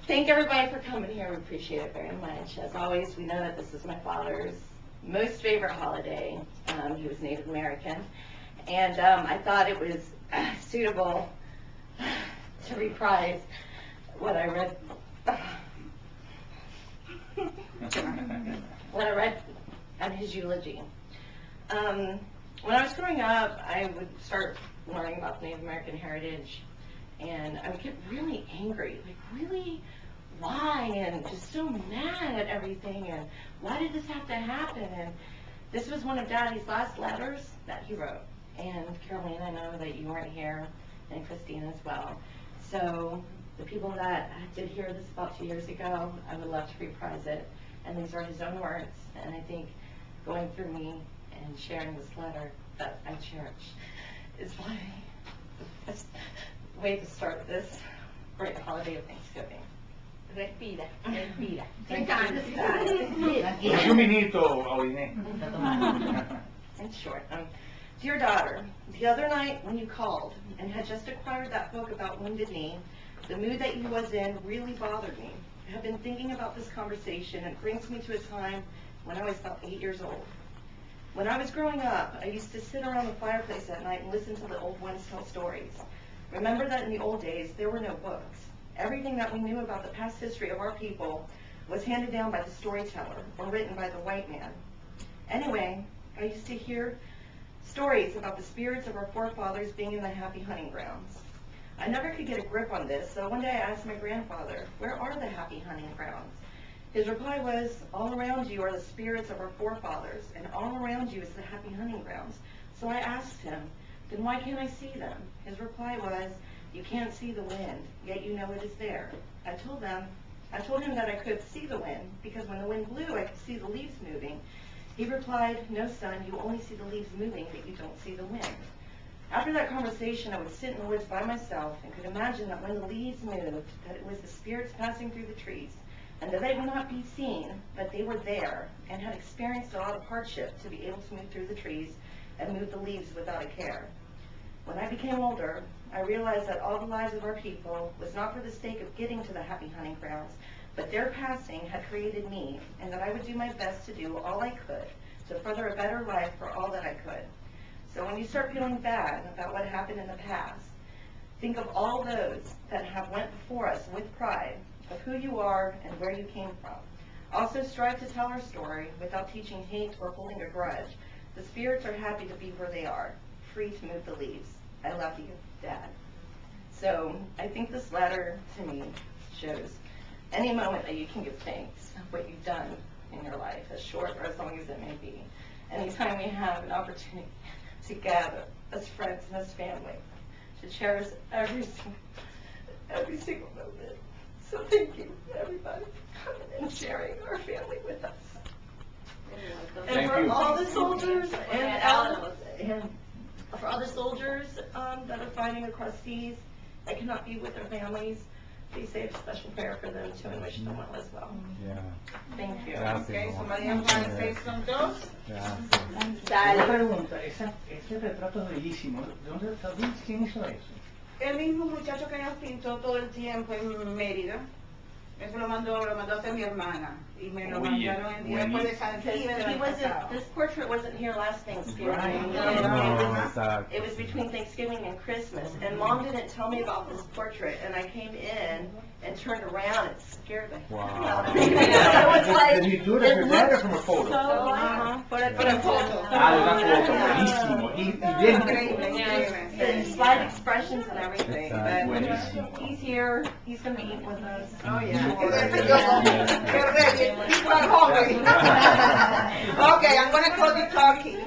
thank everybody for coming here. We appreciate it very much. As always, we know that this is my father's most favorite holiday. He was Native American, and I thought it was suitable to reprise what I read. What I read at his eulogy. When I was growing up, I would start learning about Native American heritage, and I would get really angry, like really, why, and just so mad at everything, and why did this have to happen? And this was one of Daddy's last letters that he wrote. And Caroline, I know that you weren't here, and Christina as well. So the people that did hear this about 2 years ago, I would love to reprise it. And these are his own words, and I think going through me and sharing this letter that I cherish is why the best way to start this great holiday of Thanksgiving. Respira. Un minuto, Auline. In short, dear daughter, the other night when you called and had just acquired that book about Wounded Knee, the mood that you was in really bothered me. I have been thinking about this conversation, and it brings me to a time when I was about 8 years old. When I was growing up, I used to sit around the fireplace at night and listen to the old ones tell stories. Remember that in the old days, there were no books. Everything that we knew about the past history of our people was handed down by the storyteller or written by the white man. Anyway, I used to hear stories about the spirits of our forefathers being in the happy hunting grounds. I never could get a grip on this, so one day I asked my grandfather, where are the happy hunting grounds? His reply was, all around you are the spirits of our forefathers, and all around you is the happy hunting grounds. So I asked him, then why can't I see them? His reply was, you can't see the wind, yet you know it is there. I told him that I could see the wind, because when the wind blew, I could see the leaves moving. He replied, no son, you only see the leaves moving, but you don't see the wind. After that conversation, I would sit in the woods by myself and could imagine that when the leaves moved, that it was the spirits passing through the trees, and that they would not be seen, but they were there and had experienced a lot of hardship to be able to move through the trees and move the leaves without a care. When I became older, I realized that all the lives of our people was not for the sake of getting to the happy hunting grounds, but their passing had created me, and that I would do my best to do all I could to further a better life for all that I could. So when you start feeling bad about what happened in the past, think of all those that have went before us with pride of who you are and where you came from. Also strive to tell our story without teaching hate or holding a grudge. The spirits are happy to be where they are, free to move the leaves. I love you, Dad. So I think this letter to me shows any moment that you can give thanks of what you've done in your life, as short or as long as it may be. Anytime we have an opportunity to gather as friends and as family, to cherish every single moment. So thank you, everybody, for coming and sharing our family with us. And for all the soldiers and for all the soldiers that are fighting across seas that cannot be with their families, please say a special prayer for them too and wish them well as well. Yeah. Thank you. Okay, somebody else want to say something else? Una pregunta, ese retrato es bellísimo. ¿Quién hizo eso? El mismo muchacho que nos pintó todo el tiempo en Mérida. Eso lo mandó a hacer mi hermana. Y me lo mandaron el día después de Thanksgiving del año pasado. This portrait wasn't here last Thanksgiving. Right. It was between Thanksgiving and Christmas, and Mom didn't tell me about this portrait, and I came in and turned around. It scared the hell out of me. I was like, Did you do it as your dad or from a photo? Put a photo. Ah, una foto, buenísimo. Y bien And slight expressions and everything. But buenísimo. he's here. He's going to be eating with us. Oh, yeah. Sure. Get ready. Keep on hungry. Okay, I'm going to close the talking.